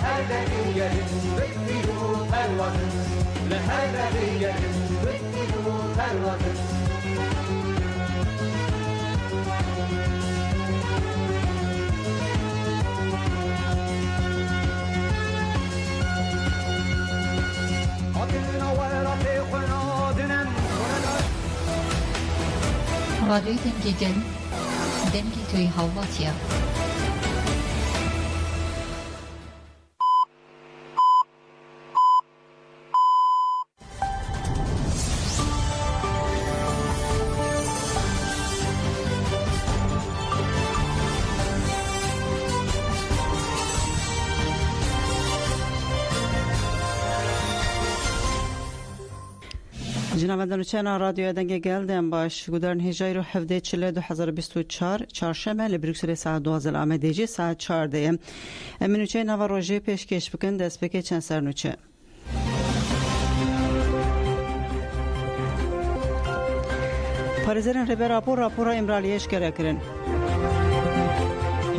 لهذا اليد بتلو الوطن لهذا اليد بتلو الوطن رادیوی دنگی گل دنگی توی هاواتیا جنابندان چنا رادیو دنگ گلدن باش گودرن هجای رو 17/4/2024 چهارشنبه لبروکسل ساعت 12 آمدگی ساعت 14 امینوچه نو روزی پیشکش بکن دست بکه چند سرنوچه پارێزەران ڕێبەر راپۆڕە ئیمرالیەش گەرەکردن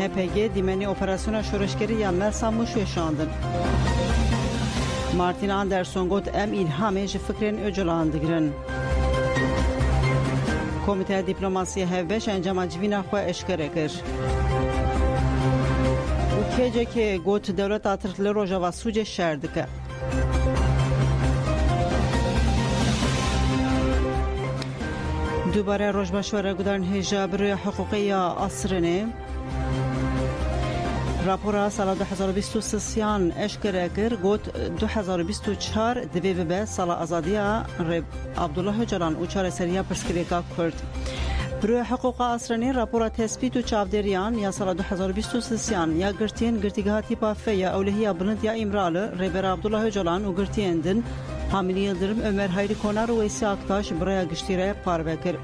هپگ دیمەنی ئۆپەراسیۆنە شۆڕشکردی یان مەرسام و شوێشاندن مارتین آندرسون گوت ام ئیلهامێ ji fikrên öcalan digirin Komîteya Dîplomasiya Hevbeş encama civîna xwe eşkere kir û kêcekê got dewleta Tirk li Rojava Sûcê şer dike دوباره Rojbaşwara gudarên hêja bi rêya hiqûqî ya Asrînê راپورا سال 2023 eşkere kir got 2024 divê bibe sala azadiya Abdullah Öcalan û çareseriya pirsgirêka Kurd. Birûya hiqûqa Asrînê rapora tespît û çavdêriyan ya sala 2023 ya girtiyên girtîgeha tîpa fe ya ewlehiya bilind ya îmralı rêbera Abdullah Öcalan û girtiyên din Hamîl Yıldırım, Ömer Hayri Konar û Wêsî Aktaş biraya giştîre parve kir.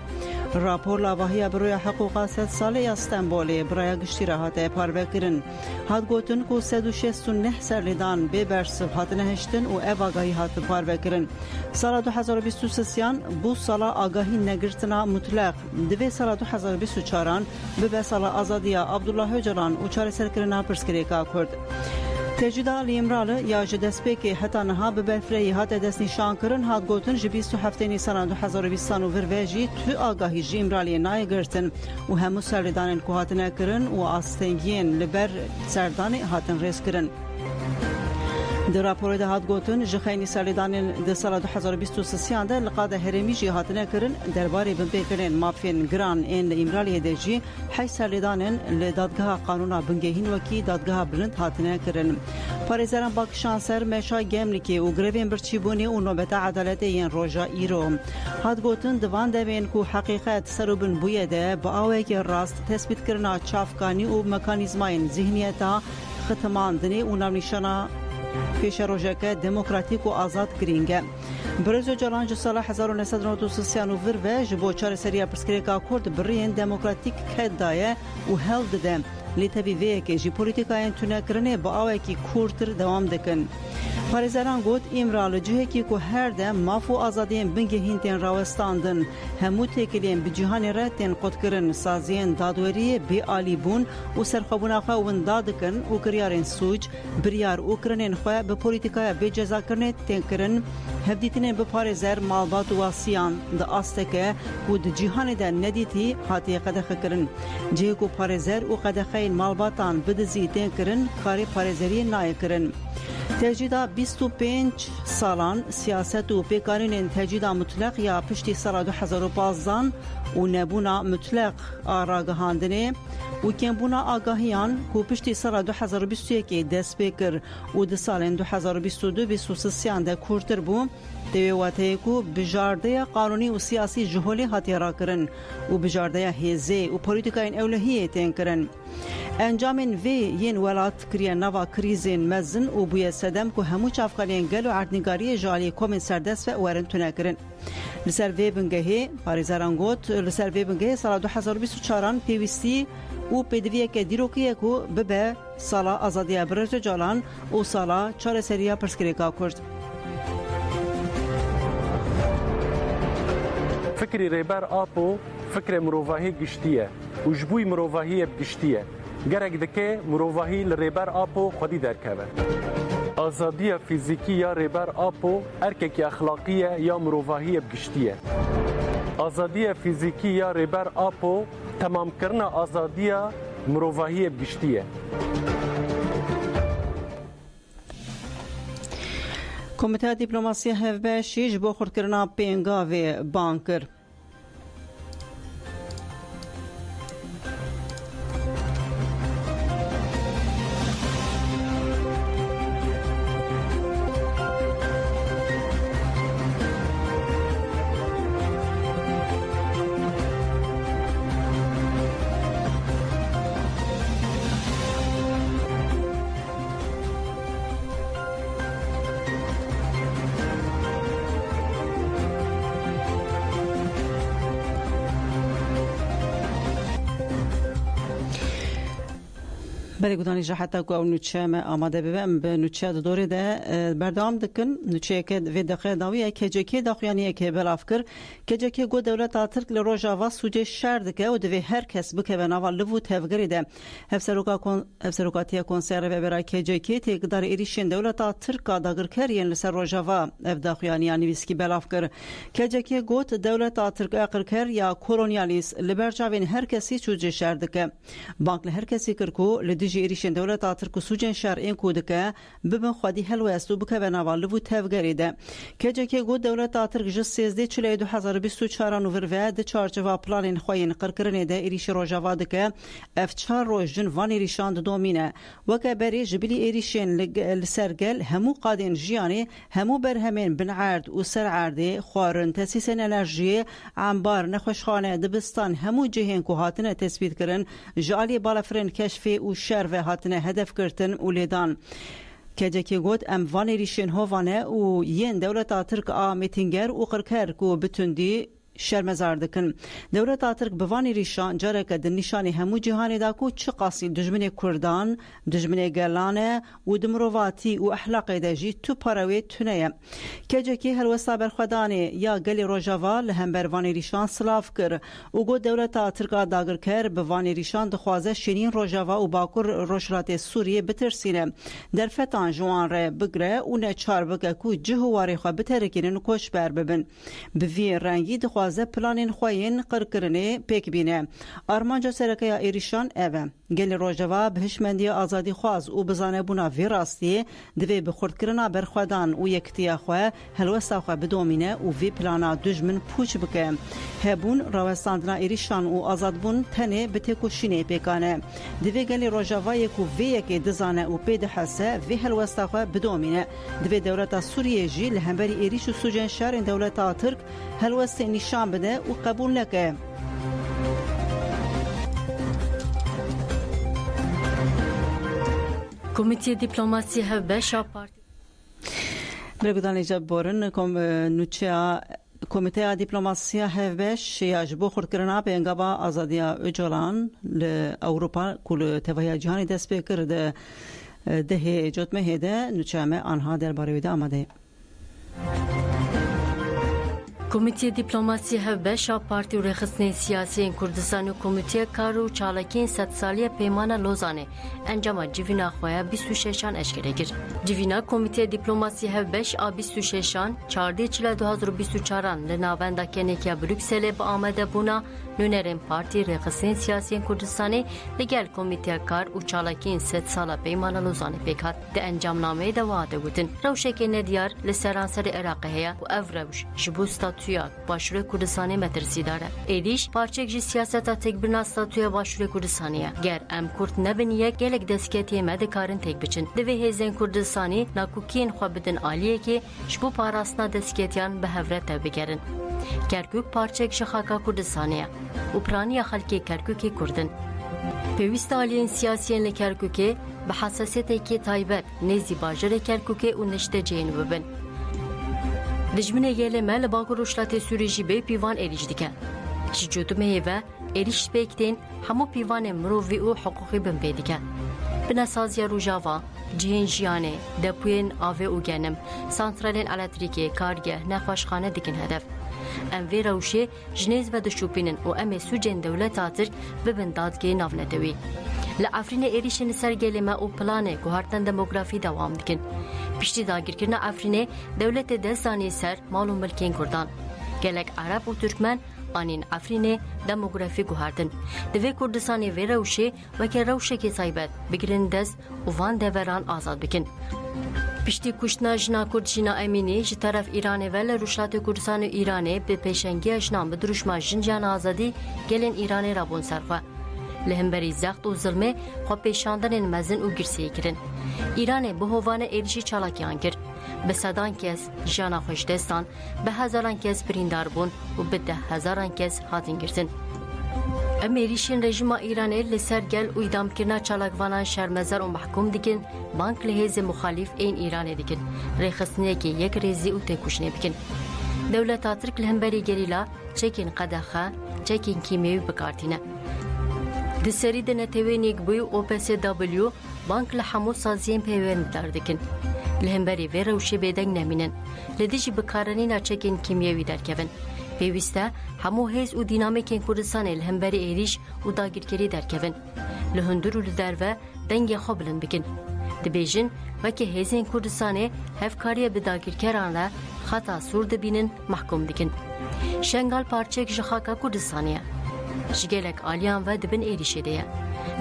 راپور لاواهیا بروی حقوق 100 ساله استانبولی برای گشتیره هاته پاروکرین هات گوتن کو 169 سرلیدان به برسف هاتنه هشتن و اف آگاهی هات پاروکرین سال 2023 بو سال آگاهی نگرتنا مطلق دوی سال 2024 به سال آزادیا عبدالله öcalan و چاره سرکرنا پرسکریکا کرد تجدا لیمراله یا جدسپیک حتی نها به برفری هات دست نشان کردن هات گوتن ج 27 نیسان 2020 و وروژی تو آگاهی جیمرالی نایگرتن و همو سردان کو هات نکردن و آستنگین لبر سردان هاتن ریس کردن در راپور ده هات گوتن جخینی سردان د سال 2023 ده لقاده هرمی جی هات نکردن درباره بنبکرین مافین گران این ایمرالی دجی حی سردان لدادگاه قانونا بنگهین وکی دادگاه بلند هات نکردن پارێزەران باکشانسەر مێشای گەملیکێ و گرێڤێن برچیبوونی و نۆبەتە عەدالەتەیەن ڕۆژە ئیرۆ هاتگوتن دڤان دەبێن و حەقیقەت سەروبن بوویەدە بە ئاوەیەکی ڕاست تەسبیتکردنا چافکانی و مەکانیزمایên zihniyeta xitmandinê û navnîşana پێشە ڕۆژەکە دموکراتیک و ئازاد گرینگە برز Öcalan ji sala 1993 û vir ji bo çareseriya pirsgirêka Kurd biriyên demokratîk ket daye û hewl dide lê tevî vêyekê jî polîtîkayên tunekirinê bi awekî kûrtir dewam dikin. Parêzeran got îmralı cihekî ku her de maf û azadiyên bingehîn tên rawestandin hemû têkiliyên bi cîhanê re tên qutkirin saziyên dadweriyê bêalîbûn û serxwebûna xwe winda dikin û kiryarên sûc biryar û kirinên xwe bi polîtîkaya bêcezakirinê tên kirin hevdîtinên bi parêzer malbat û wasiyan di asteke ku di cîhanê de nedîtî hatiye qedexekirin cihê ku parêzer û qedexeyên malbatan bidizî tên kirin karê parêzeriyê nayê kirin. تجدید 25 سالان سیاست و پیکارین تجدید مطلق یا پشتی سال 2015 و نبونا مطلق آراگهاندنه و کمبونا آگاهیان کو پشتی سال 2021 دست بکر و د سال 2022-2023 ده کورتر بو دویواته کو بجارده قانونی و سیاسی جهولی هاتی را کرن و بجارده هزه و پولیتیکاین اولهیه تین کرن انجامن وی ین ولات کریه نوا کریزین مزن و بوی سدم که همو چافقالین گل و عردنگاری جالی کومن سردست و ورن تونه کرن لسر وی بنگهی پاریزاران گوت لسر وی بنگهی سال 2024 پیوستی و پدویه که دیروکیه که ببه سالا آزادی برج جالان و سالا چار سریا پرسکریکا کرد فکری ریبر آپو فکر مروواهی گشتیه و جبوی مروواهی بگشتیه گرگ دکه مروواهی لریبر آپو خودی درکوه آزادی فیزیکی یا ریبر آپو ارککی اخلاقیه یا مروفاهی بگشتیه. آزادی فیزیکی یا ریبر آپو تمام کردن آزادی مروفاهی بگشتیه. کمیته دیپلماسی هفبشی جبو خردکردنا پینگاوی بانکر. بله گودانی جهتا کو نوچه ما آماده ببم به نوچه دوره ده بردام دکن نوچه که و دقیقه داویه که جکی داخیانیه که بلافکر که جکی گو دولت ترک لروجاوا سوجه شرد که و دوی هر کس بکه و نوال لفو تفگری ده هفسروکاتی کنسر و برای که جکی تقدر ایریشین دولت ترک داگر کرین لسر روجاوا اف داخیانیانی ویسکی بلافکر که جکی گوت دولت ترک اقر کر یا کولونیالیس لبرجاوین هر کسی سوجه شرد که بانک هر کسی کرکو لدی ایریشن دولت ترک سوجن شرعین کودکه ببن خودی هلوستو بکه و نوالو تفگری ده که جکی گود دولت ترک جس 13 چلی 2024 نوفر و ده چارچوا پلان خوین قرکرنه ده ایریش روجاوا دکه اف 4 روز جن وان ایریشان دومینه وکه بری جبلی ایریشن لسرگل همو قادین جیانی همو برهمین بن عرد و سر عرده خوارن تاسیس انرژی انبار نخوشخانه دبستان همو جهین کو هاتنه تثبیت کرن جالی بالافرن کشفی و شر و هاتنه هدف کرتن و لیدان که جکی گود ام وانی ریشن هوانه و ین دولت ترک میتینگر و قرکر کو بتندی شرمزار دکن دولت ترک بوانی ریشان جاره که نشانی همو جهانی دا کو چه قاسی دجمن کردان دجمن گلانه و دمرواتی و اخلاق دجی تو پاروی تونه که جکی هلوستا برخدانی یا گلی روجاوا لهم بروانی ریشان سلاف کر و گود دولت ترک داگر کر بوانی ریشان دخوازه شنین روجاوا و باکر روشرات سوریه بترسینه در فتان جوان ره بگره و نچار بگه کو جهواری خواه بترکینن کوش بر ببن بوی رنگی دخواز پلانین خوین قرکرنه پیک بینه آرمانجا سرکه ایریشان اوه گل روجاوا بهشمندی آزادی خواز و بزانه بونا ویراستی دوی بخورد کرنا برخودان و یکتیا خواه هلوستا خواه بدومینه و وی پلانا دجمن پوچ بکه هبون راوستاندنا ایریشان و آزاد بون تنه بتکوشینه پیکانه دوی گل روجاوا یکو وی یکی دزانه و پید حسه وی هلوستا خواه بدومینه دوی دولتا سوریه جی لهمبری ایریش و سوجن شهر دولتا ترک هلوسته نشان بده و قبول نکه کمیته دیپلماسی هفبشا پارتی برگودان ایجاب بورن نوچه کمیته دیپلماسی هفبش یاجبو خردکرنا به انگابا آزادی اجولان لأوروپا کل توهی جهانی دست بکر ده جوتمه هده نوچه همه آنها در باره ویده آمده کمیته دیپلماسی هفبشا پارتی و رخصنه سیاسی کردستان و کمیته کار و چالکین 100 سالی پیمان لوزانه انجام جیوینا خواه 26 اشکره گر. جیوینا کمیته دیپلماسی هفبش آ 26 14 چل 2024 لناوندا کنیکیا بروکسل با آمده بونا نونرین پارتی رخصنه سیاسی کردستانی لگل کمیته کار و چالکین 100 سالا پیمان لوزانه پیکات ده انجام نامه دواده بودن. روشک ندیار لسرانسر عراقه و افروش جبوستا تویا باشور کردستانی مترسی داره. ایدیش پارچه جی سیاستا تکبرنا ستاتوی باشور کردستانیه. گر ام کرد نبینیه گلک دستکتی مدکارن تک بچن. دوی هزین کردستانی ناکوکین خواه بدن آلیه که شبو پاراسنا دستکتیان به هفرت بگرن. کرکوک پارچه شخاکا کردستانیه. و پرانی خلکی کرکوکی کردن. پیوست آلیین سیاسیین لکرکوکی به حساسیتی که تایبت نزی باجر کرکوکی و نشته جین ببن. دجمنه یله مال باکو روشلات سوریجی به پیوان اریج دیکن. جوتمه و اریش بکتین همو پیوان مروی و حقوقی بن بیدیکن. بناسازی روجاوا جهین جیانه دپوین آوه او گنم سانترالین الکتریکی کارگه نخوشخانه دیکن هدف. ام وی روشه جنیز و دشوپینن و ام سوجن دولت آتر ببن دادگی ناونتوی. لعفرین ایریشن سرگل ما او پلانه گوهرتن دموگرافی دوام دکن. پشتی داگیرکرنا عفرین دولت دستانی سر مال و ملکین کردان. گلک عرب و ترکمن آنین عفرین دموگرافی گوهردن. دوی کردستانی وی روشه و که روشه که صایبت بگیرن دست و وان دوران آزاد بکن. پشتی کشتنا جنا کرد جنا امینی جی طرف ایرانه ول روشلات کردستان ایرانه به پیشنگی اجنام بدروشما جنجان آزادی گلن ایرانه رابون سرخوا. لهمبری زخت و ظلمه خو پیشاندن مزن و گرسی کرن. ایران به هوان ایرجی چالاکیان کرد. به صدان کس جانا خوش دستان، به هزاران کس بریندار بون و به 10,000 کس هاتین گرتن. امریشین رژیم ایران لسر گل و ادام کرنا چالاکوانان شرمزار و محکوم دیکن، بانک لحیز مخالف این ایران دیکن. رخصنه که یک ریزی و تکوشنه بکن. دولت ترک لهمبری گریلا چکین قدخه، چکین کیمیوی بکارتینه. دسری د نتوینیک بو او پی سی دبلیو بانک له همو سازین پیوند دردکن لهمبری و روشه بدنگ نمینن لدیجی بکارنی ناچکین کیمیاوی درکون پیوسته همو هیز و دینامیکین کردستان لهمبری ایریش و داگیرکری درکون لهندر و لدرو دنگ خوبلن بکن دبیجن وکی هیزین کردستان هفکاری به داگیرکران را خطا سورد بینن محکوم دکن شنگال پارچک جخاکا کردستانیه جگلک آلیان و دبن ایریشه دیه.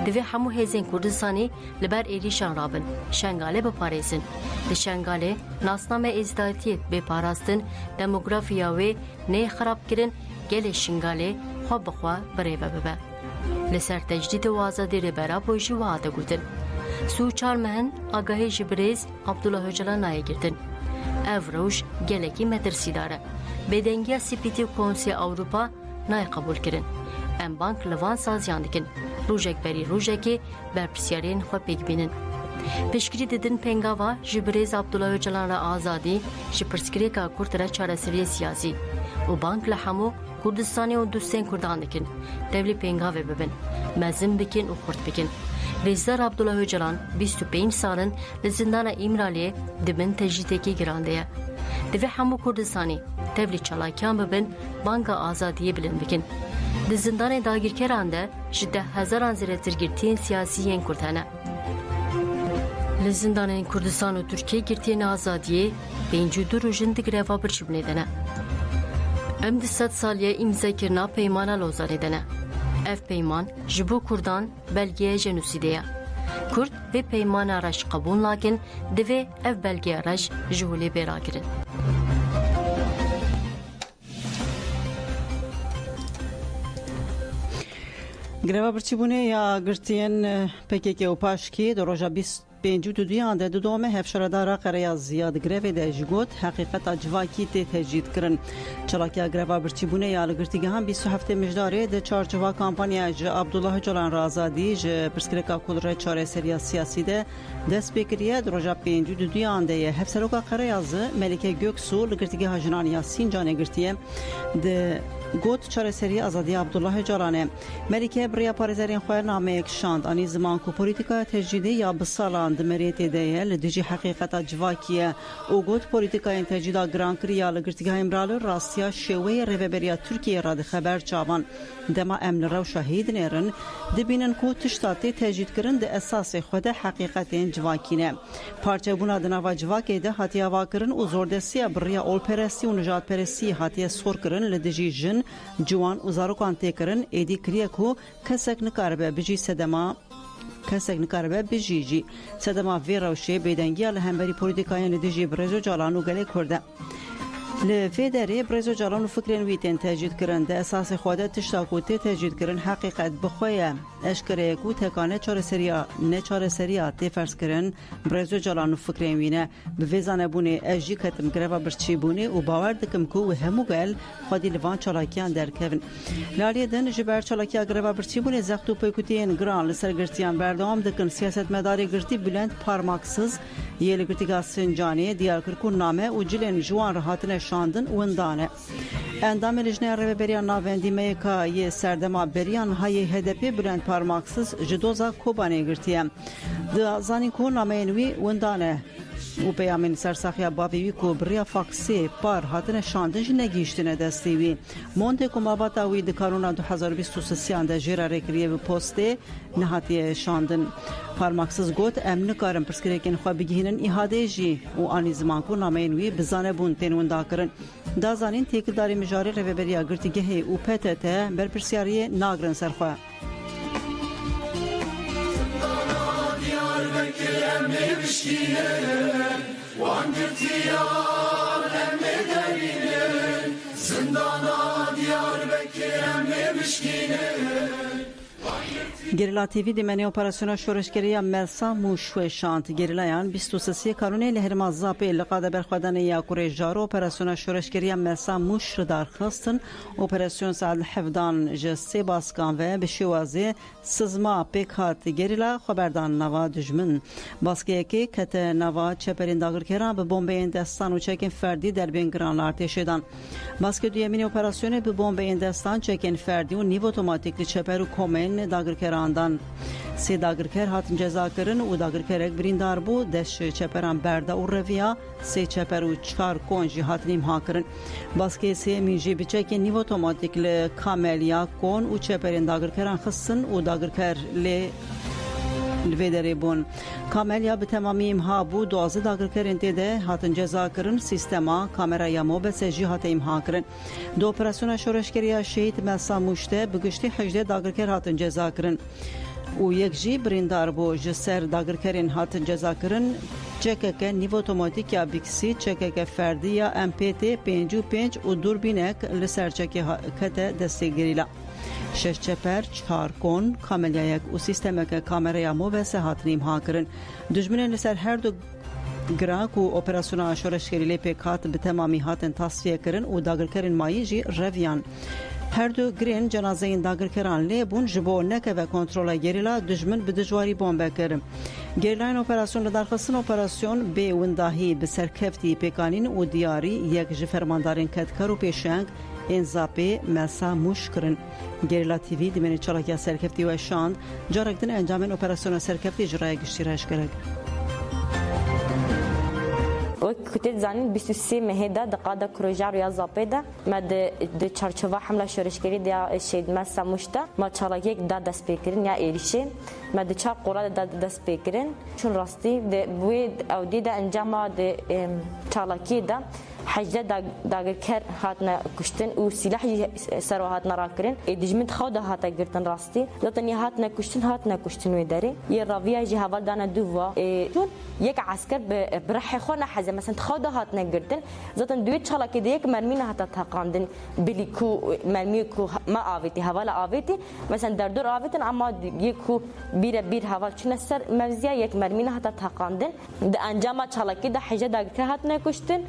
دوی همو هزین کردستانی لبر ایریشان رابن. شنگاله بپاريسن. ده شنگاله ناسنامه ازدادیت بپاراستن دموگرافیا و نه خراب کرن گل شنگاله خواب بخوا بریبه ببه. لسر تجدید و آزادی ربرا بویجی و آده گوتن. سو چار مهن آگاهی جبریز عبدالله هجلان نایه گردن. اوروش گلکی مدرسی داره. بدنگی سپیتی کونسی اوروپا نای قبول کرن. ام بانک لوان سازیان دکن. روژک بری روژکی برپرسیارین خواه پیگ بینن. پیشگیری دیدن پنگاوا جبریز عبدالله جلان را آزادی جپرسکری که کرد را چارەسەری سیاسی و بانک لحمو کردستانی و دوستین کردان دکن. دولی پنگاوه ببن. مزم بکن و خورد بکن. رئیسدار عبدالله جلان 25 سالن لزندان ایمرالیه دبن تجدیدکی گرانده. دوی همو کردستانی دولی چالاکیان ببن بانک آزادیه بلن بکن. د زندان داگیرکران ده 10,000 زیرترگیرتین سیاسیین کردانه. لزندان کردستان و ترکیه گرتین آزادیه 52 روزن دگروا برچبنه دنه. ام 100 سالیه امضا کرنا پیمان لوزانه دنه. اف پیمان جبو کردان بلگیه جنوسیده. کرد و پیمان راش قبول لاکن دوی اف بلگیه راش جهولی برا کرن. گروا برچیبونه یا گرتین پکیک و پاشکی در روزا 25 دویان ده دومه هفشردارا قریا زیاد گروا ده جگوت حقیقت جواکی ته تجدید کرن چلاکیا گروا برچیبونه یا گرتیگه هم 27 مجداره ده چارچوبا کمپانیا ج عبدالله جلان رازادی ج پرسکرکا کودره چاره سریا سیاسی ده دست بکریه در روزا 5 دویان ده هفسروکا قریا ز ملکه گوکسو لگرتیگه هجنان یاسین جان گرتیه ده گوت چاره سری آزادی عبدالله جلانه ملکه بریا پارزرین خواه نامه یک شاند آنی زمان کو پولیتیکا تجدیدی یا بسالان دمریت دیه لدیجی حقیقتا جواکیه او گوت پولیتیکا تجدیدا گرانکریا لگرتیگه امرال راستیا شوی ریوبریا ترکیه را ده خبر چاوان دما امن رو شهید نیرن دبینن کو تشتاتی تجدید کرن ده اساس خود حقیقت جواکینه پارچه بونا دنوا جواکی ده هاتیا واکرن و زوردسیا بریا اول پرستی و نجات پرستی هاتیا سور کرن لدیجی جن جوان و زاروکان تکرن ایدی کریه کو کسک نکاربه بجی سدما کسک نکاربه بجیجی سدما وی روشه بیدنگی لهمبری پولیتیکایان لدیجی برزو جالانو گله کرده لفیدری برزو جالانو فکرین ویتین تجدید کرن ده اساس خود تشتاکو تجدید کرن حقیقت بخواه اشکره کو تکانه چاره سریا تفرس کرن برزو جالانو فکرین وینه به ویزانه بونه اجی کتم گرفا برچی بونه و باور دکم کو و همو گل خودی لوان چالاکیان در کون لالیه دن جبر چالاکیا گرفا برچی بونه زختو پیکوتین گران لسر گرتیان بردام دکن سیاست مداری گرتی بلند پارماکسز یه گرتیگا سنجانی دیار کرکون نامه و جلن جوان راحتن شاندن و اندانه اندام لجنه ریبریان ناوندیمه که یه سردما بریان های هدپی برند پارماکسز جدوزا کوبانه گرتیه ده زانی کو نامینوی وندانه و پیامین سرساخیا باوی کو بریا فاکسی پار هاتن شاندج نگیشتنه دستیوی مونته کوماباتا وی د کارونا 2023 اند جرا رکریه پوسته نهاتی شاندن پارماکسز گوت امن کارم پرسکریکن خو بگینن احاده جی و آنی زمان کو نامینوی بزانه بون تنوندا کرن دا زانین تکداری مجاری ریبریا گرتیگه او پتت بر پرسیاری ناگرن سرخوا گریلا تیوی دیمنی اپراسیون شورشگری مرسا موشوی شانت گریلایان 23 کانونی لهرما زاپی لقاده برخوادن یا کوری جارو اپراسیون شورشگری مرسا موش دار خستن اپراسیون ساعت حفظان جسي باسکان و بشوازی سزما پیکات گریلا خبردان نوا دجمن باسکه کی کت نوا چپرین داگر کران به بمب دستان و چکن فردی در بین گران ارتشیدان باسکه دیمنی اپراسیون به بمب دستان چکن فردی و نیو اتوماتیک چپر و کومن داگر کران سی داگرکر هاتن جزا کرن و داگرکرک بریندار بو دش چپران برده و رویا سی چپر و چکار کونجی هاتن امها کرن باسکه سی میجی بچه که نیو اتوماتیک لکاملیا کون و چپرین داگرکران خصن و داگرکر الویدری بون کاملیا به تمامی امها بو 12 داگرکرین دیده هاتن جزا کرن سیستما کامرا یا موبل سجی هاتن امها کرن دو اپراسیون شورشگری شهید مرسا موشته بگشتی 18 داگرکر هاتن جزا کرن و یک جی بریندار بو جسر داگرکرین هاتن جزا کرن چکک نیو اتوماتیک یا بیکسی چکک فردی یا ام پی تی 55 و دوربینک لسر چکی کت دستگیریلا شش چپر چهار کن کاملیا یک و سیستم که کامرا موبل سه هاتن امها کرن دجمن لسر هر دو گراک و اپراسیون شورشگری لپیکات به تمامی هاتن تصفیه کرن و داگرکرین مایی جی رویان هر دو گرین جنازه این داگرکران لیبون جبو نکه و کنترول گریلا دجمن به دجواری بمب کرن گریلاین اپراسیون لدرخستن اپراسیون به ونداهی به سرکفتی پیکانین و دیاری یک جفرماندارین کتکر و پیشنگ انزاپی مرسا موش کرن گریلا تیوی دیمنی چالاکی سرکفتی و شاند جارکدن انجام اپراسیون سرکفتی جرای گشتی رش کرد وكنت زانين 23 مهدا دقاده كروجار يا زابيدا ما د چارچوبه حمله شورشگری د شهید مرسا مشتا ما چالاکی د دست پیکرین یا ایریشین ما د چار قراد د دست پیکرین چون راستی د وی او د انجام د چالاکی د حجده داگرکر هاتنا کشتن و سلاح سر هاتنا راکرین دجمنت خود هاتا گرتن راستی لطن هاتنا کشتن و داری یه راویه جه حوال دانه دووا چون یک عسکر برح خونه حزه مثلا خود هاتنا گرتن لطن دوی چالاکی ده یک مرمین هاتا تاقاندن بلی کو مرمی کو ما آویتی حوال آویتی مثلا در دور آویتن اما یکو بیر حوال چون سر موزیه یک مرمین هاتا تاقاندن ده انجام چالاکی ده حجده داگرکر هاتنا کشتن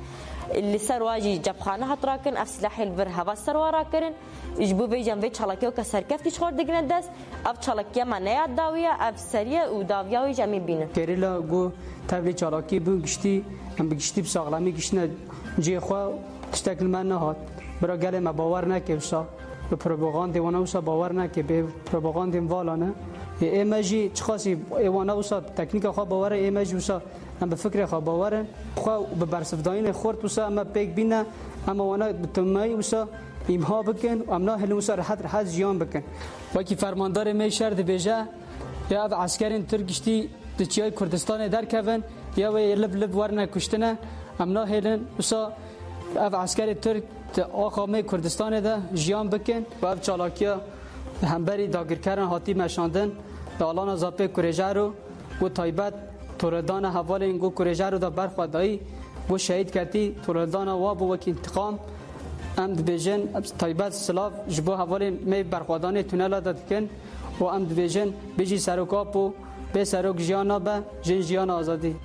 اللي سر واجي جبخانه هتراكن اف سلاح البر هوا سر وراكن يجبو بيجن في چالاكيو كسر كفتي خور دگن دس اف چالاكيا منيا داويا اف سريه و داويا ويج امي بين كريلا گو تبلي چالاكي بو گشتي ام بگشتي بساغلامي گشنا جي خو تشتكل من هات برا گله ما باور نکوسا به پروپاگاند وانوسا باور نکه به پروپاگاند والانه ایمجی چخاسی ایوانوسا تکنیک خو باور ایمجی وسا ام به فکر خو باور خو به برسفداین خورد وسا اما پیک بینه اما وانا بتمای وسا امها بکن امنا هلوسا راحت جیان بکن وکی فرماندار می شرد بیجا یا عسکرین ترکشتی دچای کردستان در کون یا وی لب ورنه کشتنه امنا هلن وسا اف عسکر ترک آقامه کردستان ده جیان بکن و اف چالاکیا همبری داگرکران هاتی مشاندن به آلان زاپه کریجارو و تایبت توردان حوال اینگو کریجارو ده برخوادایی و شهید کردی توردان وابو وکی انتقام امد بیجن تایبت سلاف جبو حوال می برخوادان تونل داد کن و امد بیجن بیجی سروکاپو به سروک جیانا به جن جیان آزادی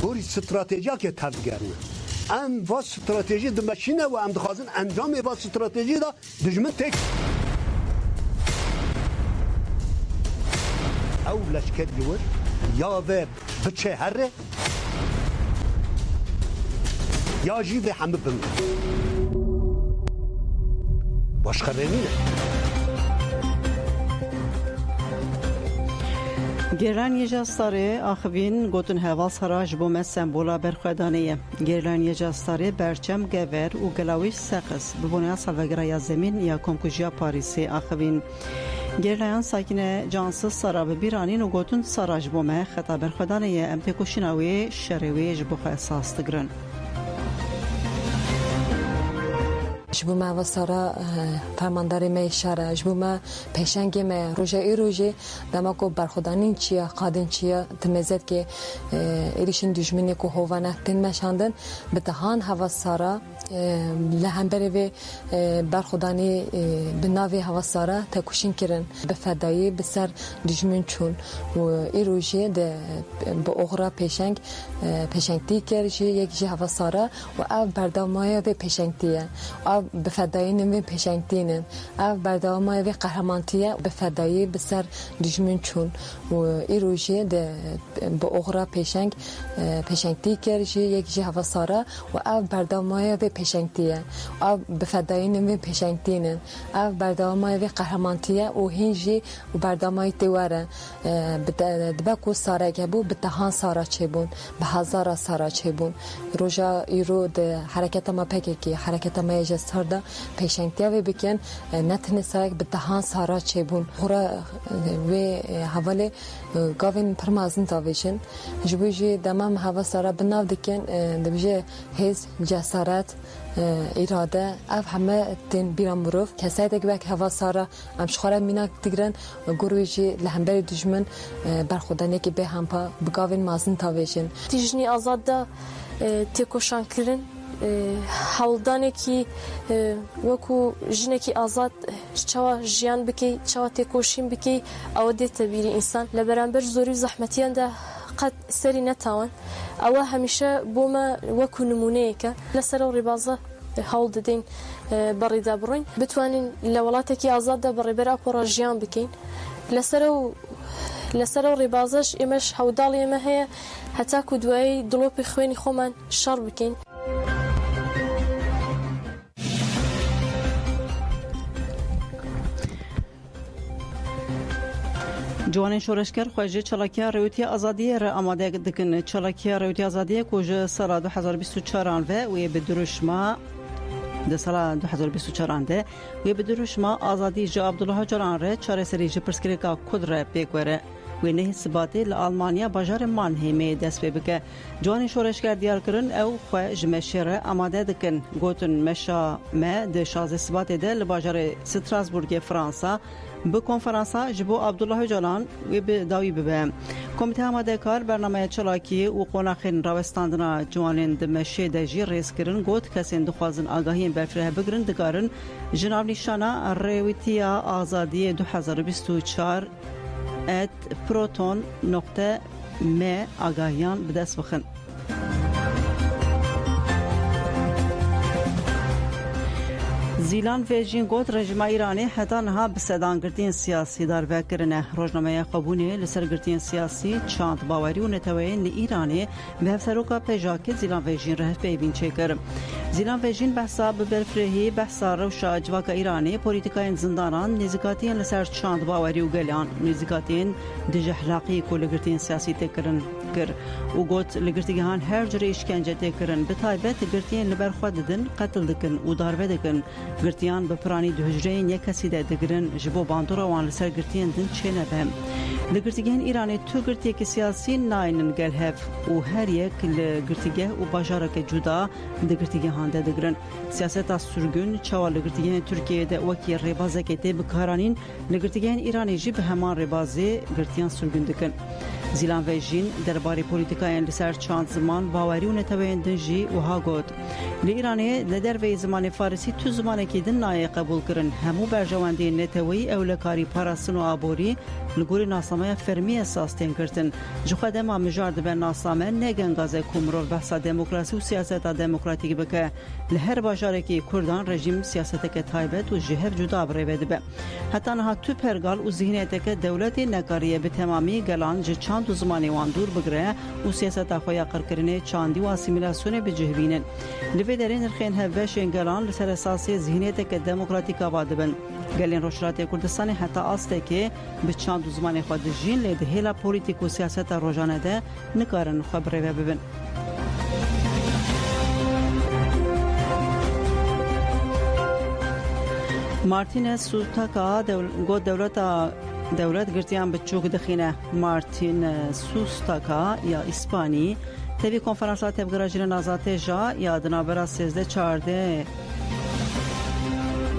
بوری استراتژیا که تفگرنه ام واس استراتژی د ماشینه و ام دخوازن انجام واس استراتژی دا دجمن تک او لشکر یور یا و بچه هره یا جی به همه بمن باش خبرینه گرلان یجاستاره آخوین گوتن هواس هراج بوم سمبولا برخدانیه گرلان یجاستاره برچم گور و گلاویش سقس ببونه سالوگرای زمین یا کمکوژیا پاریسی آخوین گرلان ساکن جانسز سرا بیرانین و گوتن سراج بوم خطا برخدانیه امتکوشیناوی شرویج بخو اساس دگرن جبو ما وسارا فرمانداری می شهر جبو ما پیشنگی می روزه دما کو برخودانین چیا قادن چیا تمزد که ایشین دشمنی کو هوانه تن مشاندن بتهان هوا سارا لهمبری و برخودانی بناوی هوا سارا تکوشین کرن به فدایی بسر دشمن چون و ایروجه ده به اغرا پیشنگتی کرجی یکی هوا سارا و او بردامای و پیشنگتیه به فدایی نمی پیشنگتینن او بردامای و قهرمانتیه به فدایی بسر دشمن چون و ایروجه ده به اغرا پیشنگتی کرجی یکی هوا سارا و او بردامای و پیشنگتیه او به فدایی نمی پیشنگتینن او بردامای و قهرمانتیه و هنجی و بردامای تیواره دبکو سارا گبو به تهان سارا چه بون به هزار سارا چه بون روژا ایرو ده حرکت ما پکه که حرکت ما جستر ده پیشنگتیه و بکن نتنه سرک به تهان سارا چه بون خورا و حواله گاوین پرمازن تاویشن جبوجی دمام هوا سارا بناو دکن دبیجه هز جسارت اراده اف همه تن بیرام مروف کسایی که بک هوا سارا امشخوره مینا تگرن گرویجی لهمبری دشمن برخودانی که به هم پا بگاوین مازن تاویشن تیجنی آزاد دا تکوشان کرن حولدانه کی وکو جنه کی آزاد چوا جیان بکی چوا تکوشین بکی او ده تبیری انسان لبرانبر زوری زحمتیان ده قد سری نتاون او همیشه بوما وکو نمونه که لسر و ربازه حول ددین بری دابرین بتوانین لولاته کی آزاد ده بری برا پورا جیان بکین لسر و ربازش ایمش حودالی ایمه هیا حتی کدوایی دلوپی خوینی خومن شر بکین جوان شورشگر خواجه چالاکیا رویتی آزادی را آماده دکن چالاکیا رویتی آزادی کوج سال 2024 و به دروشما ده سال 2024 ده و به دروشما آزادی جا عبدالله جلان را چاره سری جپرسکریکا کد را بگوره و نه ثباتی لآلمانیا بازار مانهمی دست بکه جوان شورشگر دیار کرن او خو جمشره آماده دکن گوتن مشا ما ده 16 ثبات ده لبازار استراسبورگ فرانسا به کنفرانسا جبو عبدالله جلان و به داوی ببه کمیته آماده کار برنامه چلاکی و قوناخین راوستاندنا جوانین دمشه دجی ریس کرن گوت کسین دخوازن آگاهین برفره بگرن دکارن جناب نیشانا رویتیا آزادی 2024 @proton.me آگاهیان بدست بخن زیلان ویجین گوت رژیم ایرانی حتی نها بسدان گرتین سیاسی دار وکرنه روزنامه قبونی لسر گرتین سیاسی چاند باوری و نتوین ایرانی به هفسروکا پیجاک زیلان ویجین رهف بیبین چکر زیلان ویجین بحثا ببرفرهی بحثا روشا جواک ایرانی پولیتیکاین زندانان نزیکاتین لسر چاند باوری و گلیان نزیکاتین دجحلاقی کو لگرتین سیاسی تکرن کر و گوت لگرتیگان هر جری اشکنجه تکرن بتایبت گرتین لبر خود ددن قتل دکن و دارو دکن گرتیان به پرانی دو هجرین یک کسی دگرن جبو باندورا وان لسر گرتیان دن چه نبهم لگرتیگان ایرانی تو گرتی که سیاسی ناینن گل هف و هر یک لگرتیگه و باجارک جدا دگرتیگه هانده دگرن سیاست سرگون چوا لگرتیگان ترکیه ده وکی ربازه که تی بکارانین لگرتیگان ایرانی جی به همان ربازه گرتیان سرگون دکن زیلان ویجین درباره پولیتیکاین لسر چند زمان باوری و نتوین دنجی و ها گود لایرانی لدر وی زمان فارسی تو زمان که دن نای قبول کرن همو برجواندی نتوی اولکاری پاراسن و آبوری لگوری ناسامه فرمی اساس تین کرتن جخواه ما مجارد به ناسامه نگن گازه کمرول بحثا دموکراسی و سیاست دموکراتیک بکه لهر باجاره که کردان رژیم سیاست که تایبت و جهف جدا بریبه دبه حتی نها تو پرگال و ذهنیت که دولتی نکاریه به تمامی گلان جچان چند زمانی وان دور بگره و سیاست آخویا قرکرنه چاندی و اسیمیلاسیون بجهبینن لوی درین رخین هفش انگلان لسر اساسی ذهنیت که دموکراتیک آباد بن گلین روشلات کردستان حتی آسته که به چند زمانی خود جین لیده هیلا پولیتیک و سیاست روزانه ده نکارن خبره ببین. مارتینز سوستاکا دولت گرتیان بچوک دخینه مارتین سوستاکا یا اسپانی تبی کنفرانسات تبگراجین نازاته جا یا دنابرا 13-14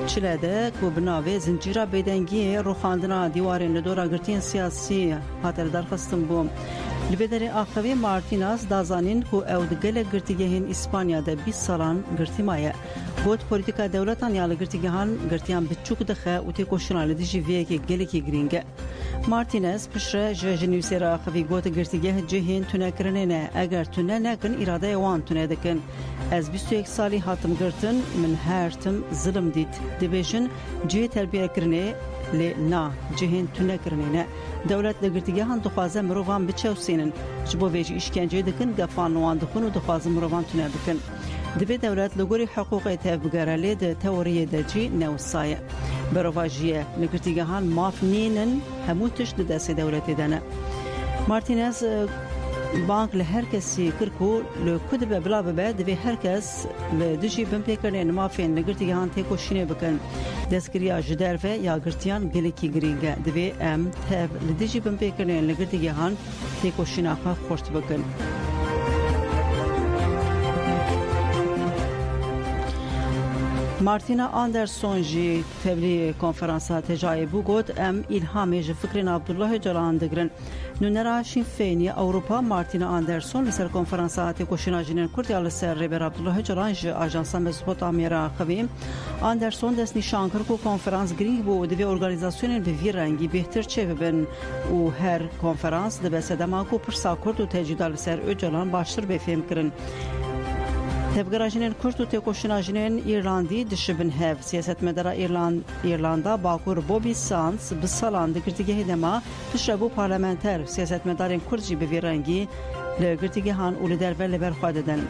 چلده که بناوی زنجیره بیدنگی روخاندنا دیوارین لدورا گرتین سیاسی هاتر درخستن بوم لبدر آخوی مارتیناز دازانین که او دگل گرتیگهین اسپانیا ده 20 سالان گرتی مایه بود پولیتیکا دولتان یا لگرتیگهان گرتیان بچوک دخه و تیکوشنال دیجی ویه که گلکی گرینگه مارتینز پشره جوجنیو سر آخوی گوت گرتیگه جهین تونه کرنه نه اگر تونه نکن اراده وان تونه دکن از 21 سالی هاتم گرتن من هرتم ظلم دید دبیجن جه تربیه کرنه لی نا جهین تونه کرنه نه دولت لگرتیگهان دخوازه مروان بچوسینن جبو ویجی اشکنجه دکن گفانوان دخون و دخوازه مروان تونه بکن دبی دولت لگوری حقوق تفگره لید توریه دجی نوسایه برواجیه لگرتیگهان ماف نینن هموتش دست دولت دانه مارتینز بانک لهر کسی کرکو لکود به بلا به دبی هر کس لدجی بمپیکرنه مافین لگرتیگهان تیکوشینه بکن دستگیری جدرفه یا گرتیان گلیکی گرینگه دبی ام تف لدجی بمپیکرنه لگرتیگهان تیکوشینه خوش بکن مارتینا آندرسون جی تبلی کنفرانسات جای بو گوت ام الهامی جی فکرین عبدالله جلان دگرن نونرا شینفینی اوروپا مارتینا آندرسون لسر کنفرانسات کوشینا جنین کردیا لسر ریبر عبدالله جلان جی آژانس مزبوط آمیرا خویم آندرسون دست نشان کرد که کنفرانس گرینگ بو دوی ارگانیزاسیون به وی رنگی بهتر چه ببن و هر کنفرانس دبه سدما کو پرسا کرد و تجیدا لسر او جلان باشتر بفهم کرن تبگراجنین کرد و تکوشناجنین ایرلندی دشبن هف سیاست مدار ایرلندا باکور بوبی سانس بسالان دکرتیگه دما تشبو پارلمانتر سیاست مدارین کردی به ویرانگی لگرتیگهان اول درول لبر خاددن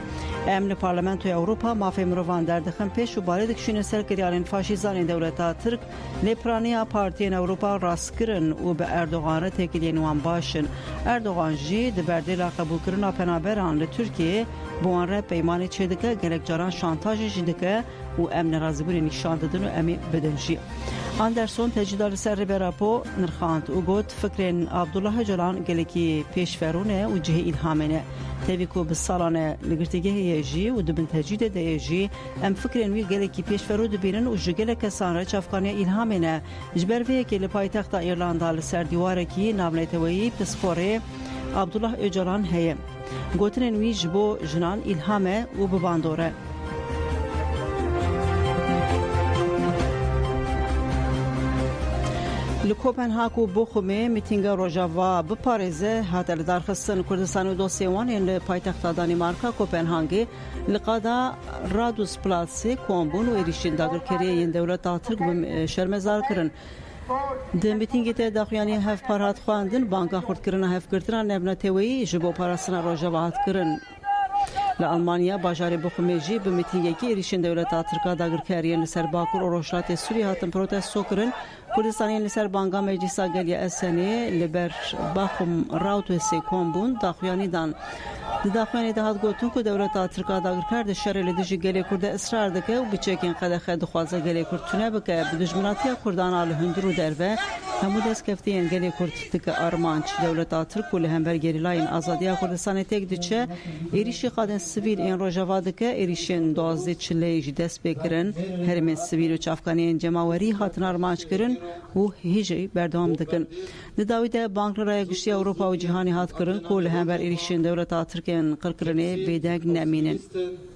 امن پارلمانتوی اوروپا مافی مروان دردخم پیش و بارد کشین سرکریان فاشیزان دولتا ترک لپرانیا پارتین اوروپا راست کرن و به اردوغان را تکیلین وان باشن اردوغان جی دبرده قبول کرنا پنابران لترکیه بوان را پیمان چه دکه گلک جاران شانتاج جدکه و امن رازبوری نشان دادن و امی بدنجی آندرسون تجدال سر براپو نرخاند و گوت فکرین عبدالله جلان گلکی پیشفرونه و جه الهامنه تبیکو بسالانه لگرتیگه یجی و دبن تجدید دیجی ام فکرین وی گلکی پیشفرو دبیرن و جگل کسان را چافکانی الهامنه جبر وی که لپایتخت ایرلندا لسر دیوارکی ناملیتوی پسپوره عبدالله اجلان هیه گوترین وی جبو جنان الهامه و بباندوره لکوپنهاگ بخومه میتینگ روجاوا به پاریزه هاتل درخستن کردستان و دوسیوان این پایتخت دانمارکا کوپنهاگ لقادا رادوس پلاسی کومبون و ایریشین داگرکری این دولت آترک شرمزار کرن د میتینگ ته داخیانی هف پارات خواندن بانکا خورد کرن هف کرتران نبنتوی جبو پاراسنا روجاوا هات کرن لألمانیا باجار بخومیجی به میتینگی که ایریشین دولت آترکا داگرکری لسر باکور و روشلات سوری هاتن پروتستو کرن کردستانی لسر بانگا مجلسا گلی اسنی لبر باخم راوتو سیکون بون داخیانی دان داخیانی دهات گوتون که دولت آترکا داگر کرد شر لدیجی گلی کرد اصرار دکه و بچکین قدخه دخوازه گلی کرد تونه بکه بدجمناتی کردان آل هندرو دربه همو دست کفتین گلی کرد دکه آرمانچ دولت آترک و لهمبر گریلاین آزادیا کردستانی تک دیچه ایریشی قادن سویل این روژاوا دکه ایریشین دوازده چلیج دست بکرن هرمین سویل و چافکانی جماوری هاتن آرمانچ کرن و هیچی بردام دکن. نداویده بانک رای گشتی اروپا و جهانی هات کرن کل هم بر ایریشین دولت آترکن قرقرنه بیدگ نمینن.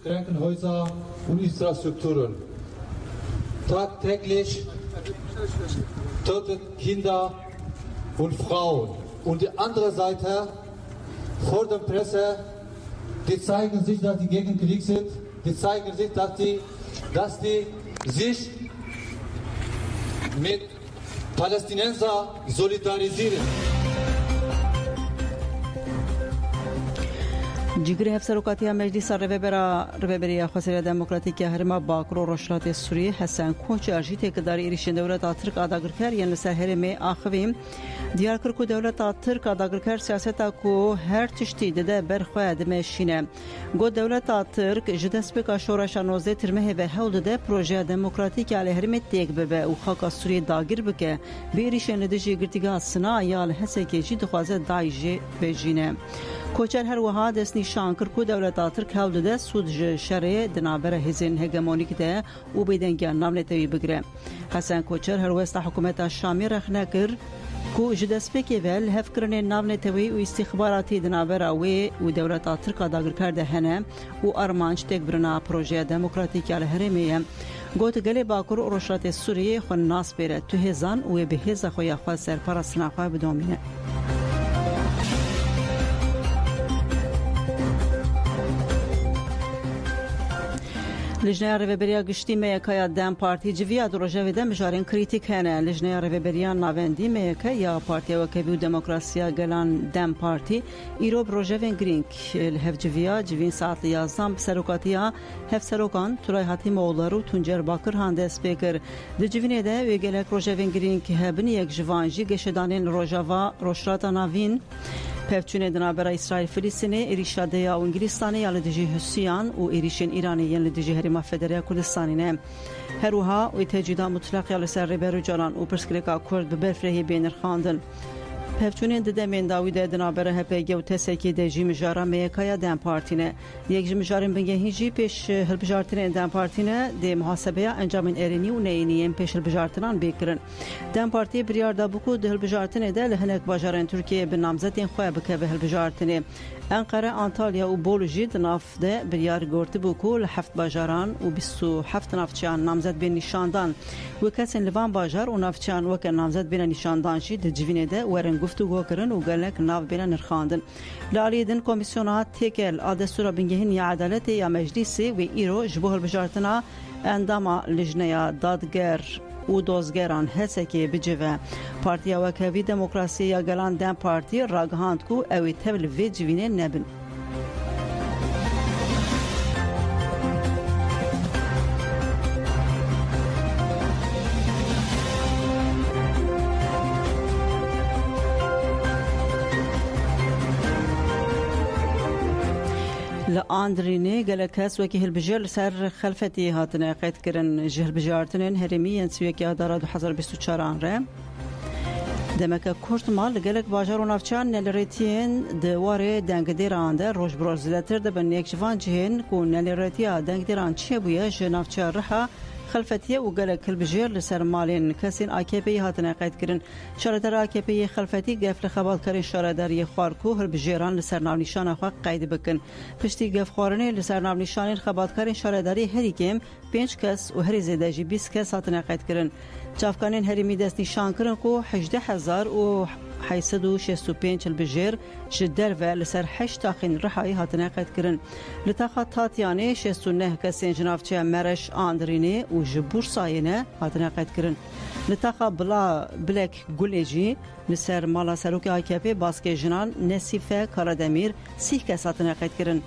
Krankenhäuser und Infrastrukturen. Tagtäglich töten Kinder und Frauen. Und die andere Seite vor der Presse, die zeigen sich, dass die gegen Krieg sind. Die zeigen sich, dass die sich mit Palästinenser solidarisieren. جگری هفسروکاتی مجلس رهبری خواستار دموکراتیک هرما باکرو روشلات سوریه حسن کوچ ارجی تکداری ایریشن دولت ترک آداگرکر یعنی سرهر می آخویم دیار کرد دولت ترک آداگرکر سیاستا کو هر تشتی ده برخواه دمشینه گو دولت ترک جدس بک شورش نوزده ترمه و هول ده پروژه دموکراتیک علی هرم تک به او خاک سوریه داگر بکه بیریشن دجی گرتیگاه سنا یال حسی که جد خوازه دایجه بجینه کوچر هر وها دست نشان کرد که دولت ترک هول ده سود شرع دنابر هزین هگمونیک ده او بیدنگیان نام نتوی بگره حسن کوچر هر وست حکومت شامی رخنه کرد کو جدس بکی ول هفکرن نام نتوی و استخباراتی دنابر اوی و دولت ترک داگر کرده هنه و ارمانج تک برنا پروژه دموکراتیک علی هرمیه گوت گلی باکر روشات سوریه خون ناس بیره تو هزان و به هز خویا خوا سرپرستنا خوا بدومینه لجنه رهبری گشتی میکا دم پارتی جویا دروژه دم جارن کریتیک هنه لجنه رهبری ناوندی میکا یا پارتی و کبیو دموکراسی گلان دم پارتی ایرو پروژه گرینک الهف جویا جوین ساعت 11 سروکاتیا هف سروکان ترای هاتی مولارو تونجر باکر هند اسپیکر د جوینه ده و گله پروژه گرینک هبنی یک جوانجی گشدانین روجاوا روشراتا ناوین پفچونه دنابر اسرائیل فلسطین ایریشاده یا انگلیستانی یا لدیجی حسیان و ایریشن ایرانی یا لدیجی هرما فدریا کردستانی نه هروها و تجیدا مطلق یا لسر ریبرو جانان و پرسکریکا کرد ببرفرهی بینر خواندن پفچونه دده من داوی ده دنابر هپیگه و تسکی ده جی مجارا میکایا دم پارتینه یک جی مجارن بنگه هیچی پیش هلبجارتنه دم پارتینه ده محاسبه انجامن ارینی و نینیم پیش هلبجارتنان بکرن دم پارتی بریار دا بکو ده هلبجارتنه ده لهنک باجارن ترکیه به نامزدین خواه بکه به هلبجارتنه انقره آنتالیا و بولوژی دناف ده بریار گورت بکو لحفت باجاران و 27 نافچان نامزد بین نشاندان و کسین لوان باجار و نافچان وکر نامزد بین نشاندان شی ده جوینه ده ورن گفتگو کردن و گلک ناو بین نرخاندن لالیدن کمیسیونات تکل آدستورا بنگهین یا عدالت یا مجلسی و ایرو جبوه البجارتنا انداما لجنه دادگر و دوزگران هسه که بجوه پارتیا وکوی دموکراسی یا گلان دم پارتی راگهاند کو اوی تبل وی جوینه نبن لآندرینه گلکس وکی هلبجار سر خلفتی هاتنه قید کرن جهل بجارتنن هرمی ینسوی که دارا 2024 ره دمک کورت مال گلک باجار و نافچان نلریتین دواره دنگ دیران ده روش برازیلتر ده بن یک جوان جهن کو نلریتیا دنگ دیران چه بویه جنافچار رها خلفتیه و گلک هلبجار لسر مالین کسین آکیپی هاتنه قید کرن شاردر آکیپی خلفتی گفل خبال کرن شاردر خوارکو هلبجاران لسر ناو نشان خواه قید بکن پشتی گف خوارنه لسر ناو نشان خبال کرن شاردری هری کم 5 کس و هری زیده جی 20 کس هاتنه قید کرن جافکانین هرمی دست نشان کرن کو 18865 البجار جدر و لسر 8 تاخین رحایی هاتنه قید کرن لطاقه تاتیانه 69 کسین جنافچه مرش آندرینه و جبور ساینه هاتنه قید کرن لطاقه بلا بلک گولیجی لسر مالا سروک آکیپی باسکه جنان نصیفه کارادمیر 30 کس هاتنه قید کرن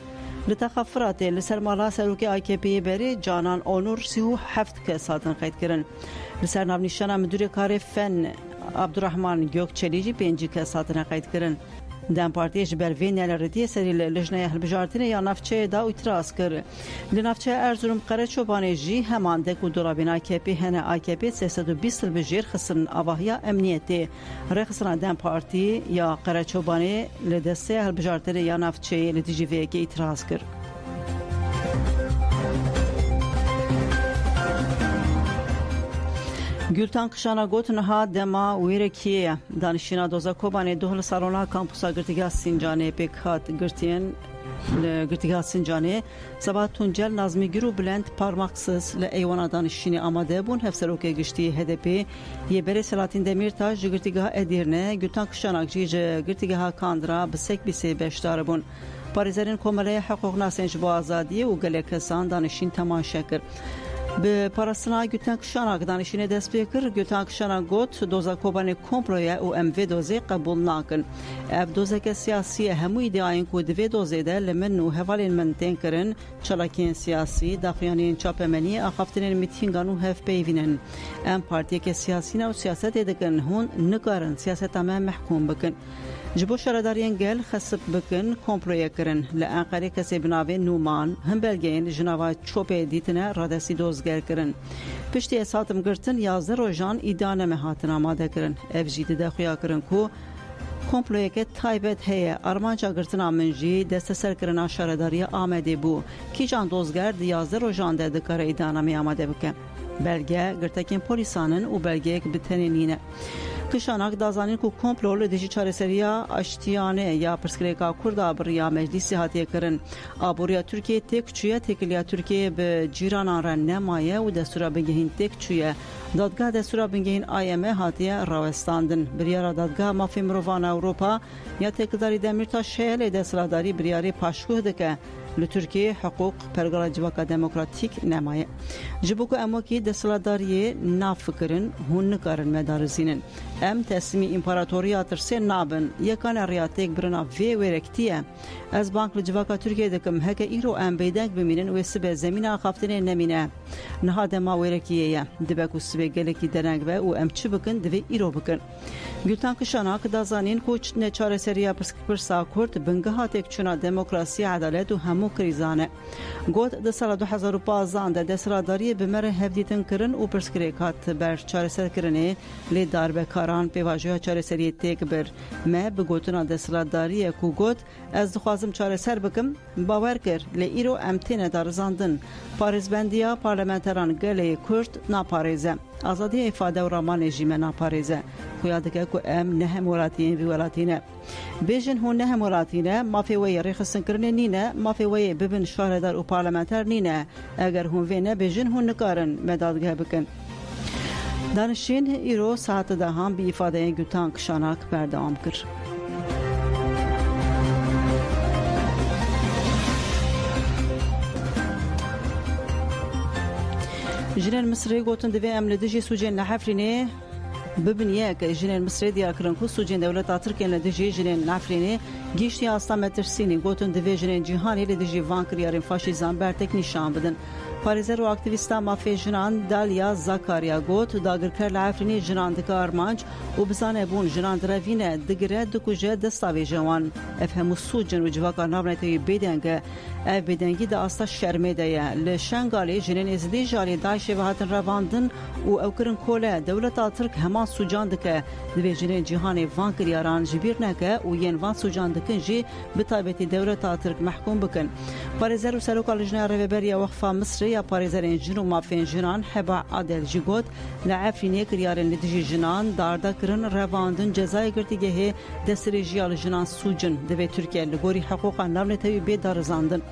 لطاقه فراته لسر مالا سروک آکیپی بری جانان اونور 37 کس هاتنه قید کرن لسر ناو نشانه مدیر کار فن عبدالرحمن گوکچلیجی 5 کس هاتنه قید کرن دم پارتیش بر وین نلردی سری لجنه هلبجارتنه یا نفچه دا اعتراض کرد لنفچه ارزورم قره چوبانه جی همان دک و دورابین آکیپی هنه آکیپی 320 البجیر خسرن آواهیا امنیتی رخصران دم پارتی یا قره چوبانه لدسته هلبجارتنه یا نفچه لدیجیوی که اعتراض کرد گلتان کشانا گوت نها دما ویرکیه دانشینا دوزا کوبانه دوهل سالونا کامپوسا گرتیگاه سینجانه پیکات گرتین گرتیگاه سینجانه sabah Tuncel Nazmi Gürü Bülent parmaksız le eyvana danışını amade bun hefseroke geçtiği HDP yebere Selahattin Demirtaş girtigaha Edirne Gültan Kışanakçı girtigaha Kandıra bisek bise beşdar bun Parizlerin komeleye hukuk nasenç bu azadiye u gelek kesan danışın tamaşa kır به پاراستنا گوتن کشانا دانشینه دست بکر گوتن کشانا گوت دوزا کوبان کمپلویا و ام وی دوزی قبول ناکن اف دوزا که سیاسی همو ایدئاین کو دوی دوزی ده لمن و حوالین من تنکرن چلاکین سیاسی داخلیانین چاپمنی اخافتنین میتینگان و هف پیوینن ام پارتی که سیاسی نو سیاست دکن هون نکارن سیاست تمام محکوم بکن جبو شردارین گل خسب بکن کمپلویا کرن لانقره کسی بناوی نومان هم بلگین جناوا چوپه دیتنه رادسی دوزگر کرن پشتی اساتم گرتن 11 روزان ایدانه مهاتن آماده کرن اف جیده ده خویا کرن کو کمپلویا که تایبت هیا ارمانجا گرتن آمنجی دست سر کرن شرداری آمده بو کی جان دوزگر 11 روزان ده دکار ایدانه می آماده بکن بلگه گرتکین پولیسانن و بلگه که بتنینینه کشانک دازانین کو کمپلول دیجی چارەسەریya اشتیانه یا پرسکریکا کوردا بریا مجلسی هاتیه کرن آبوریا ترکیه تک چویه تکلیا ترکیه به جیرانان را نمایه و دستورا بگهین تک چویه دادگاه دستورا بگهین آیمه هاتیه راوستاندن بریارا دادگاه مافی مروان اوروپا یا تکداری دمیرتا شهل دستلاداری بریاری پاشکوه دکه لترکیه حقوق پرگلا جواکا دموکراتیک نمایه جبوکو اموکی دستلاداری نافکرن هون نکارن مدارزینن ام تسمی امپراتوریا ترسه نابن یکان ریاتیک برنا وی ورکتیه از بانک لجواکا ترکیه دکم هکه ایرو ام بیدنگ بمینن و سبه زمین خافتنه نمینه نهاده ما ورکیه دبکو سبه گلکی درنگ و ام چی بکن دوی ایرو بکن گلتان کشانا که دازانین کوچ نچاره سریا پرسا کرد بنگه تک چنا دموکراسی عدالت و همو کریزانه گوت ده سال 2015 ده دستلاداری بمر هفدیتن کرن و پرسکریکات بر چاره سر کرنه لی دار کاران پیواجه چاره سری تک بر ما بگوتنا دستلاداری کو گوت از دخوازم چاره سر بکم باور کر لی ایرو امتینه دارزاندن پارزبندیا پارلمانتران گله کرد ناپارزه آزادی افاده و رامان رژیم ناپارزه خویادکه کو ام نه ولاتین وی ولاتینه بیژن هون نه ولاتینه مافی وی رخصن کرنه نینه مافی وی ببن شهردار و پارلمانتر نینه اگر هون وینه بیژن هون نکارن مدادگه بکن دانشین ایرو ساعت ده هم بی ifade گوتان کشانک بردام کرد. جنرال مصری گوتن دوی عمل دجی سوجین لحفرینه ببنیه که جنرال مصری دیار کرن کو سوجین دولت ترکیه لدجی جنرال لحفرینه گیشتی آستا مترسینی گوتن دوی جنرال جهانی لدجی وانکریارین فاشیزان برتک نشان بدن پاریزر و اکتیویستا مافی جنان دالیا زاکاریا گوت داگرکر لعفرینی جنان دکا ارمانج و بزانه بون جنان دروینه دگره دکوجه دستاوی جوان افهمو سوجن و جواکا نابنتوی بیدنگه اف بیدنگی دا آستا شرمه دایه لشنگالی جنین ازدی جالی دایشه و هاتن رواندن و اوکرن کوله دولت آترک همان سوجان دکه دوی جنین جهانی وان کریاران جبیر نکه و ین وان سوجان دکن جی بطایبتی دولت آترک محکوم بکن پاریزر و سلوکا لجنه رویبری وقفا مصری یا پاریزرین جن و مافین جنان حبا عادل جگوت لعفرینی کریارن لدجی جنان داردا کرن رواندن جزای گرتیگه دستری جیال جنان سوجن دوی ترکیه لگوری حقوقا نابنتوی بیدارزاندن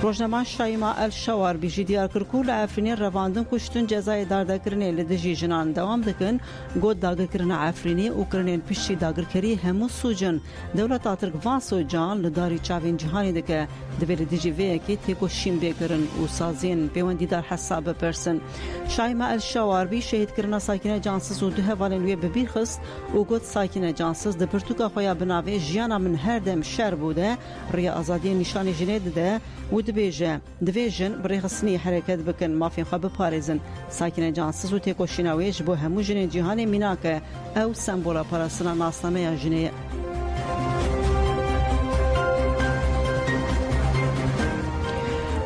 روزنامه شایما الشوار بیجی دیار کرکو لعفرینی رواندن کشتن جزای داردا کرنه لدجی جنان دوام دکن گود داگر کرن عفرینی و کرنین پشتی داگر کری همو سوجن دولت آترک وان سوجان لداری چاوین جهانی دکه دوی لدجی وی که تیکو شیم بکرن و سازین بیوندی در حساب پرسن شایما الشوار بی شهید کرنا ساکنه جانسز و دو هوالین وی ببیر خست و گود ساکنه جانسز ده پرتوکا خویا بناوی جیانا من هر دم شر بوده ریا آزادی نشانی جنه ده و دویژن برای خصنی حرکت بکن مافین خواب پارزن ساکنه جانسز و تیکو شناویش بو همو جنه جهان میناکه او سمبولا پارسنا ناسنامه یا جنه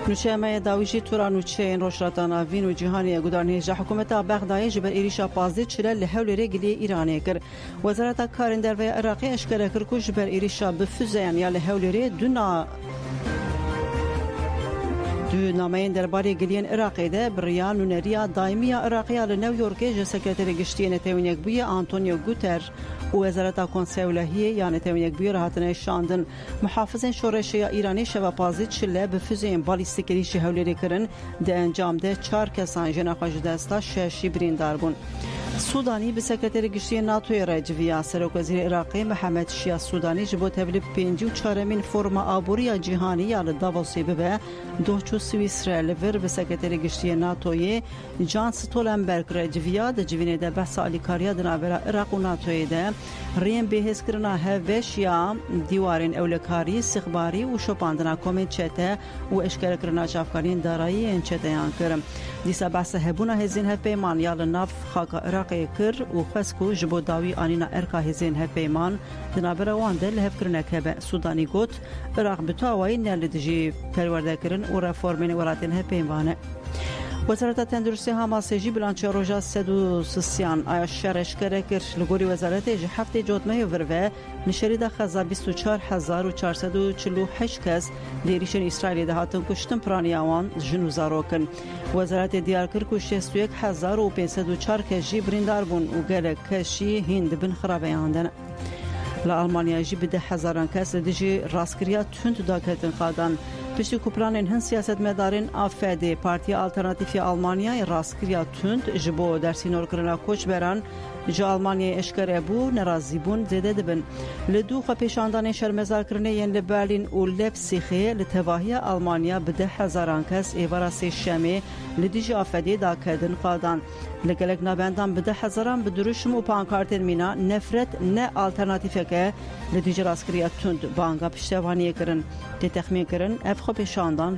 نوچه داویجی تورانوچه این روشراتان آوین و جهانی گدارنی جا حکومت بغدای جبر ایریشا پازده چله لحول رگلی ایرانی کر وزارت کارن در وی عراقی اشکره کر که جبر ایریشا بفوزیان یا لحول رگ دو نامین درباره گلیان عراقی ده بریان نونریا دائمی عراقی ل نیویورک ج سکرتری گشتی نتونیک بوی آنتونیو گوتر و وزارت کنسولهیه یا نتونیک بوی راحتنه شاندن محافظین شورشی ایرانی شب پازی چله بفوزین بالیستیکی شهولی کرن ده انجام ده 4 کسان جناخواج دستا ششی بریندار بون سودانی به سکرتری گشتی ناتوی رجویا سرک وزیر عراقی محمد شیا سودانی جبو تبلیغ 54مین فرم آبوری جهانی یا داووسی به 2 سویسرا لور به سکرتری گشتی ناتوی جان ستولنبرگ رجویا د جوینه ده بحث الیکاریا د ناوره عراق و ناتوی ده ریم بهس کرنا هوش یا دیوارن اولکاری استخباری و شوپاندنا کمیته و اشکال کرنا افکارین دارایی این چتیان کرم دیسا بحث هبونا هزین هف پیمان یال ناف خاک عراقی کر و خسکو جبو داوی آنینا ارکا هزین هف پیمان دنابرا وان دل هف کرنا که سودانی گوت عراق بتاوی نل دجی پرورده کرن و رفورمین ولاتین هف پیمانه وزارت تندرستی حماسیجی بلانچ روژا سدو سسیان آیا شرش کرد لگوری وزارت هفته جوتمه وروه نشری ده خزا 24448 کس لیریشن اسرائیلی ده هاتن کشتن پرانیاوان جنوزارو کن وزارت دیار کرد که 61504 کس جی بریندار بون و گل کشی هند بن خرابه آندن لآلمانیا جی بده هزاران کس دیجی راسکریا تند داکتن قادن پشتی کوپلانین هن سیاست مدارین آفده پارتی آلترناتیفی آلمانیا راسکریا تند جبو در سینور کرنا کوچ بران جا آلمانیا اشکره بو نرازی بون زده دبن لدو خو پیشاندان شرمزار کرنه ین لبرلین و لپسیخه لتواهی آلمانیا بده هزاران کس ایوارا سی شمه لدیجی آفده داکتن قادن لگلک نابندان بده هزاران بدروشم و پانکارتن مینا نفرت نه آلترناتیفه که لدیجی راسکریا تند بانگا پشتوانی کرن تخمین کرن اف خو پیشاندان